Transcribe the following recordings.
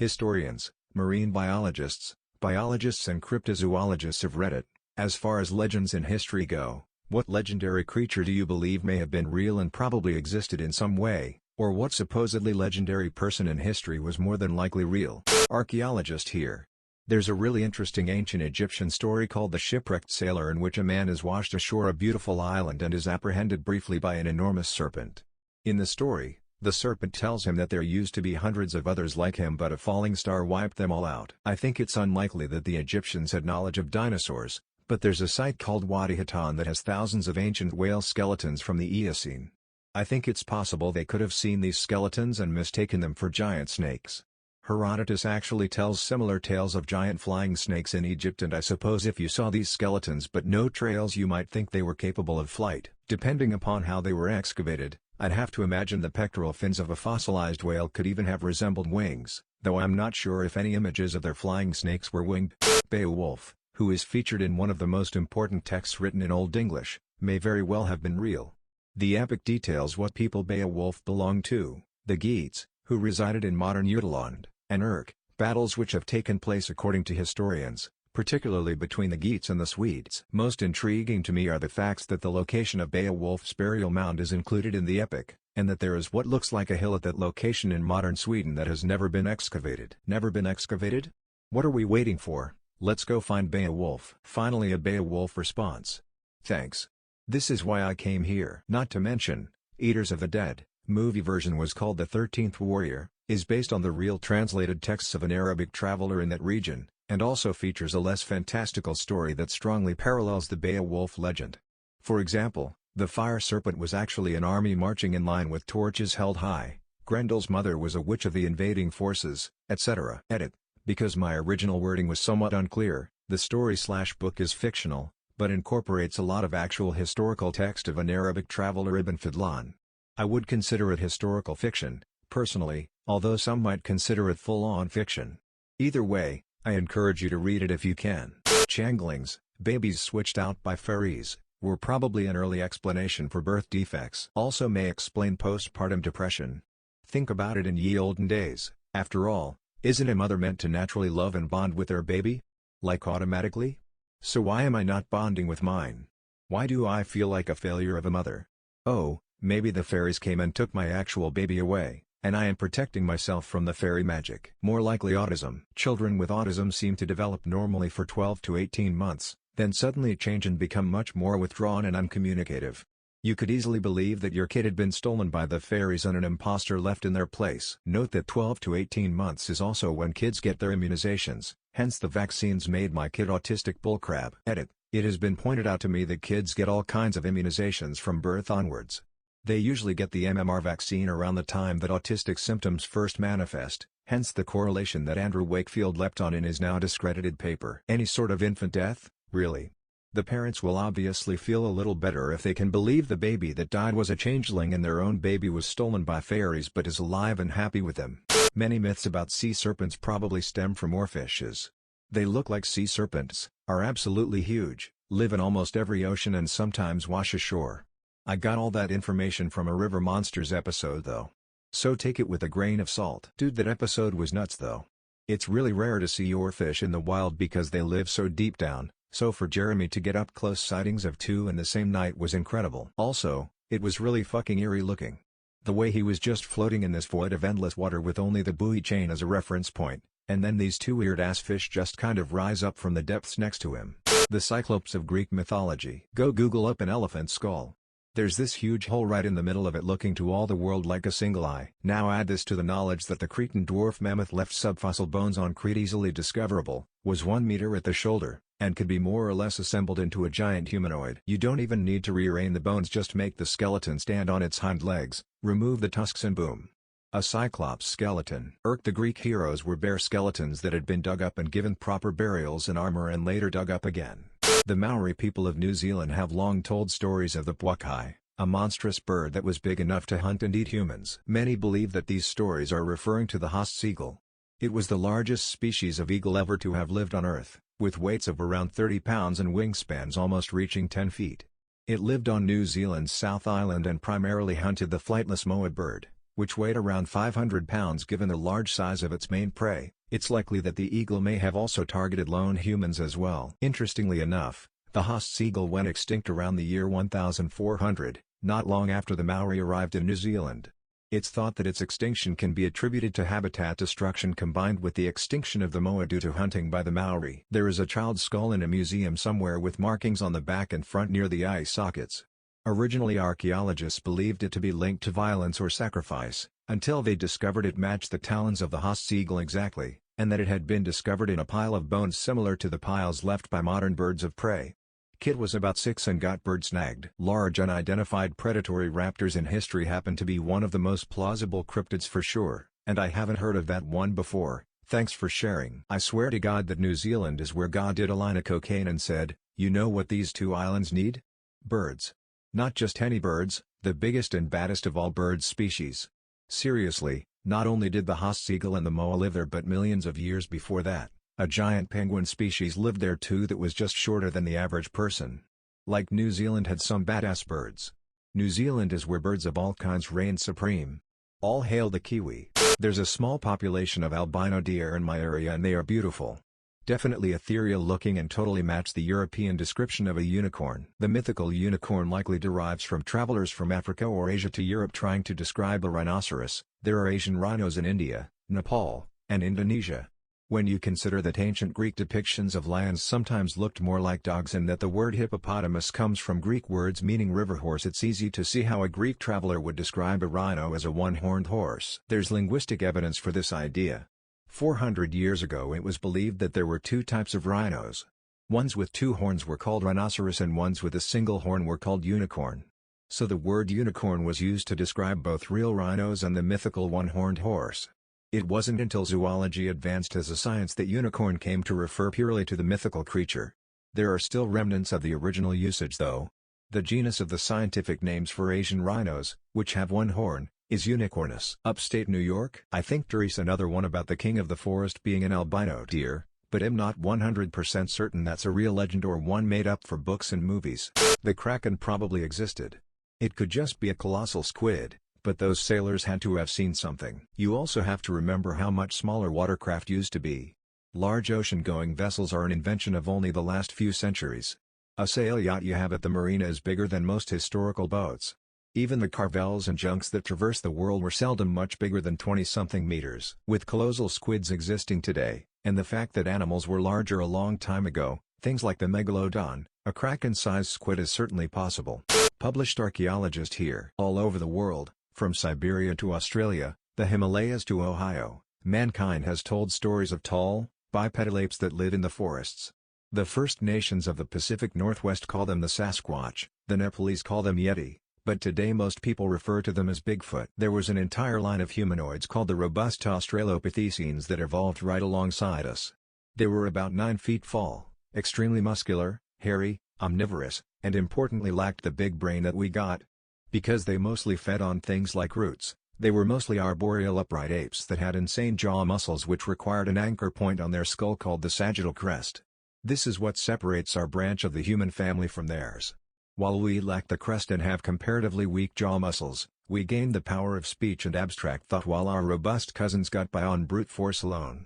Historians, marine biologists, biologists and cryptozoologists have read it. As far as legends in history go, what legendary creature do you believe may have been real and probably existed in some way, or what supposedly legendary person in history was more than likely real? Archaeologist here. There's a really interesting ancient Egyptian story called The Shipwrecked Sailor, in which a man is washed ashore a beautiful island and is apprehended briefly by an enormous serpent. In the story, the serpent tells him that there used to be hundreds of others like him, but a falling star wiped them all out. I think it's unlikely that the Egyptians had knowledge of dinosaurs, but there's a site called Wadi Haton that has thousands of ancient whale skeletons from the Eocene. I think it's possible they could have seen these skeletons and mistaken them for giant snakes. Herodotus actually tells similar tales of giant flying snakes in Egypt, and I suppose if you saw these skeletons but no trails, you might think they were capable of flight. Depending upon how they were excavated, I'd have to imagine the pectoral fins of a fossilized whale could even have resembled wings, though I'm not sure if any images of their flying snakes were winged. Beowulf, who is featured in one of the most important texts written in Old English, may very well have been real. The epic details what people Beowulf belonged to: the Geats, who resided in modern Jutland, and Urk, battles which have taken place according to historians, particularly between the Geats and the Swedes. Most intriguing to me are the facts that the location of Beowulf's burial mound is included in the epic, and that there is what looks like a hill at that location in modern Sweden that has never been excavated. Never been excavated? What are we waiting for? Let's go find Beowulf. Finally, a Beowulf response. Thanks. This is why I came here. Not to mention, Eaters of the Dead, movie version was called The 13th Warrior, is based on the real translated texts of an Arabic traveler in that region, and also features a less fantastical story that strongly parallels the Beowulf legend. For example, the fire serpent was actually an army marching in line with torches held high, Grendel's mother was a witch of the invading forces, etc. Edit. Because my original wording was somewhat unclear, the story/book is fictional, but incorporates a lot of actual historical text of an Arabic traveler, Ibn Fadlan. I would consider it historical fiction, personally, although some might consider it full-on fiction. Either way, I encourage you to read it if you can. Changelings, babies switched out by fairies, were probably an early explanation for birth defects. Also may explain postpartum depression. Think about it in ye olden days, after all, isn't a mother meant to naturally love and bond with their baby? Like automatically? So why am I not bonding with mine? Why do I feel like a failure of a mother? Oh, maybe the fairies came and took my actual baby away, and I am protecting myself from the fairy magic. More likely autism. Children with autism seem to develop normally for 12 to 18 months, then suddenly change and become much more withdrawn and uncommunicative. You could easily believe that your kid had been stolen by the fairies and an imposter left in their place. Note that 12 to 18 months is also when kids get their immunizations, hence the vaccines made my kid autistic bullcrap. Edit. It has been pointed out to me that kids get all kinds of immunizations from birth onwards. They usually get the MMR vaccine around the time that autistic symptoms first manifest, hence the correlation that Andrew Wakefield leapt on in his now discredited paper. Any sort of infant death, really? The parents will obviously feel a little better if they can believe the baby that died was a changeling and their own baby was stolen by fairies but is alive and happy with them. Many myths about sea serpents probably stem from oarfishes. They look like sea serpents, are absolutely huge, live in almost every ocean and sometimes wash ashore. I got all that information from a River Monsters episode though. So take it with a grain of salt. Dude, that episode was nuts though. It's really rare to see oarfish in the wild because they live so deep down. So for Jeremy to get up-close sightings of two in the same night was incredible. Also, it was really fucking eerie looking. The way he was just floating in this void of endless water with only the buoy chain as a reference point, and then these two weird-ass fish just kind of rise up from the depths next to him. The Cyclops of Greek mythology. Go Google up an elephant skull. There's this huge hole right in the middle of it looking to all the world like a single eye. Now add this to the knowledge that the Cretan dwarf mammoth left subfossil bones on Crete easily discoverable, was 1 meter at the shoulder, and could be more or less assembled into a giant humanoid. You don't even need to rearrange the bones, just make the skeleton stand on its hind legs, remove the tusks and boom. A Cyclops skeleton. The Greek heroes were bare skeletons that had been dug up and given proper burials and armor and later dug up again. The Maori people of New Zealand have long told stories of the puakai, a monstrous bird that was big enough to hunt and eat humans. Many believe that these stories are referring to the Haast's eagle. It was the largest species of eagle ever to have lived on Earth, with weights of around 30 pounds and wingspans almost reaching 10 feet. It lived on New Zealand's South Island and primarily hunted the flightless moa bird, which weighed around 500 pounds. Given the large size of its main prey, it's likely that the eagle may have also targeted lone humans as well. Interestingly enough, the Haast's eagle went extinct around the year 1400, not long after the Maori arrived in New Zealand. It's thought that its extinction can be attributed to habitat destruction combined with the extinction of the moa due to hunting by the Maori. There is a child's skull in a museum somewhere with markings on the back and front near the eye sockets. Originally archaeologists believed it to be linked to violence or sacrifice, until they discovered it matched the talons of the Haast's eagle exactly, and that it had been discovered in a pile of bones similar to the piles left by modern birds of prey. Kid was about 6 and got bird snagged. Large unidentified predatory raptors in history happen to be one of the most plausible cryptids for sure, and I haven't heard of that one before. Thanks for sharing. I swear to God that New Zealand is where God did a line of cocaine and said, you know what these two islands need? Birds. Not just any birds, the biggest and baddest of all bird species. Seriously, not only did the Haast's eagle and the moa live there but millions of years before that, a giant penguin species lived there too that was just shorter than the average person. Like New Zealand had some badass birds. New Zealand is where birds of all kinds reign supreme. All hail the kiwi. There's a small population of albino deer in my area and they are beautiful. Definitely ethereal looking and totally match the European description of a unicorn. The mythical unicorn likely derives from travelers from Africa or Asia to Europe trying to describe a rhinoceros. There are Asian rhinos in India, Nepal, and Indonesia. When you consider that ancient Greek depictions of lions sometimes looked more like dogs and that the word hippopotamus comes from Greek words meaning river horse, it's easy to see how a Greek traveler would describe a rhino as a one-horned horse. There's linguistic evidence for this idea. 400 years ago it was believed that there were two types of rhinos. Ones with two horns were called rhinoceros and ones with a single horn were called unicorn. So the word unicorn was used to describe both real rhinos and the mythical one-horned horse. It wasn't until zoology advanced as a science that unicorn came to refer purely to the mythical creature. There are still remnants of the original usage though. The genus of the scientific names for Asian rhinos, which have one horn, is Unicornus. Upstate New York? I think there is another one about the king of the forest being an albino deer, but am not 100% certain that's a real legend or one made up for books and movies. The Kraken probably existed. It could just be a colossal squid, but those sailors had to have seen something. You also have to remember how much smaller watercraft used to be. Large ocean-going vessels are an invention of only the last few centuries. A sail yacht you have at the marina is bigger than most historical boats. Even the caravels and junks that traverse the world were seldom much bigger than 20-something meters. With colossal squids existing today, and the fact that animals were larger a long time ago, things like the megalodon, a kraken-sized squid is certainly possible. Published archaeologist here. All over the world, from Siberia to Australia, the Himalayas to Ohio, mankind has told stories of tall, bipedal apes that live in the forests. The First Nations of the Pacific Northwest call them the Sasquatch, the Nepalese call them Yeti, but today most people refer to them as Bigfoot. There was an entire line of humanoids called the robust Australopithecines that evolved right alongside us. They were about 9 feet tall, extremely muscular, hairy, omnivorous, and importantly lacked the big brain that we got. Because they mostly fed on things like roots, they were mostly arboreal upright apes that had insane jaw muscles which required an anchor point on their skull called the sagittal crest. This is what separates our branch of the human family from theirs. While we lack the crest and have comparatively weak jaw muscles, we gained the power of speech and abstract thought while our robust cousins got by on brute force alone.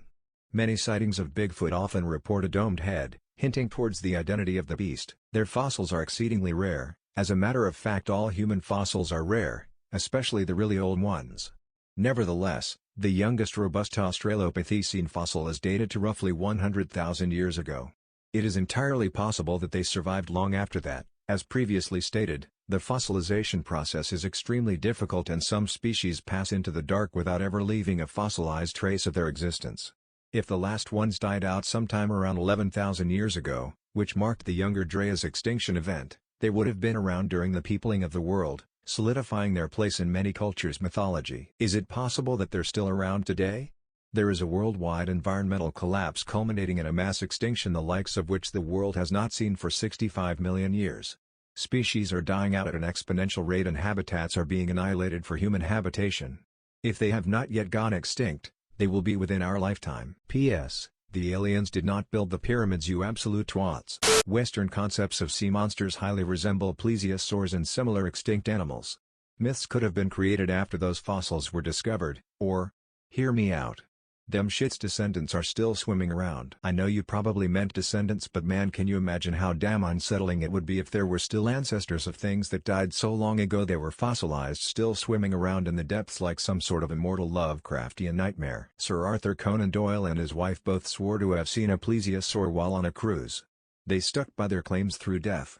Many sightings of Bigfoot often report a domed head, hinting towards the identity of the beast. Their fossils are exceedingly rare. As a matter of fact, all human fossils are rare, especially the really old ones. Nevertheless, the youngest robust Australopithecine fossil is dated to roughly 100,000 years ago. It is entirely possible that they survived long after that. As previously stated, the fossilization process is extremely difficult and some species pass into the dark without ever leaving a fossilized trace of their existence. If the last ones died out sometime around 11,000 years ago, which marked the Younger Dryas extinction event, they would have been around during the peopling of the world, solidifying their place in many cultures' mythology. Is it possible that they're still around today? There is a worldwide environmental collapse culminating in a mass extinction the likes of which the world has not seen for 65 million years. Species are dying out at an exponential rate and habitats are being annihilated for human habitation. If they have not yet gone extinct, they will be within our lifetime. P.S. The aliens did not build the pyramids, you absolute twats. Western concepts of sea monsters highly resemble plesiosaurs and similar extinct animals. Myths could have been created after those fossils were discovered, or, hear me out. Them shit's descendants are still swimming around. I know you probably meant descendants, but man, can you imagine how damn unsettling it would be if there were still ancestors of things that died so long ago they were fossilized still swimming around in the depths like some sort of immortal Lovecraftian nightmare. Sir Arthur Conan Doyle and his wife both swore to have seen a plesiosaur while on a cruise. They stuck by their claims through death.